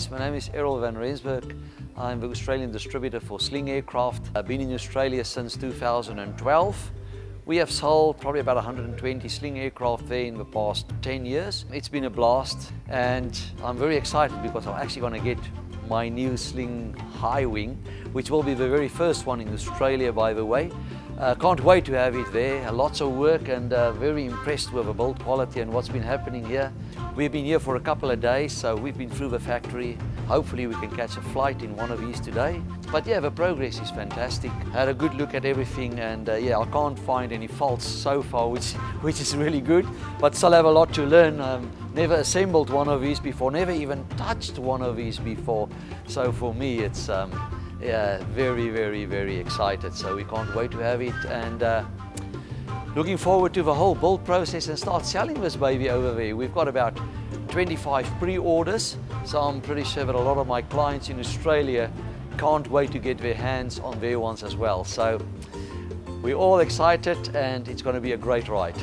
guys, my name is Errol van Rensburg. I'm the Australian distributor for Sling Aircraft. I've been in Australia since 2012. We have sold probably about 120 Sling aircraft there in the past 10 years. It's been a blast and I'm very excited because I'm actually going to get my new Sling High Wing, which will be the very first one in Australia, by the way. Can't wait to have it there. Lots of work and very impressed with the build quality and what's been happening here. We've been here for a couple of days, so we've been through the factory. Hopefully we can catch a flight in one of these today. But yeah, the progress is fantastic. Had a good look at everything and yeah, I can't find any faults so far, which is really good, but still have a lot to learn. Never assembled one of these before, never even touched one of these before. So for me, it's yeah, very excited. So we can't wait to have it and looking forward to the whole build process and start selling this baby over there. We've got about 25 pre-orders, so I'm pretty sure that a lot of my clients in Australia can't wait to get their hands on their ones as well. So we're all excited and it's going to be a great ride.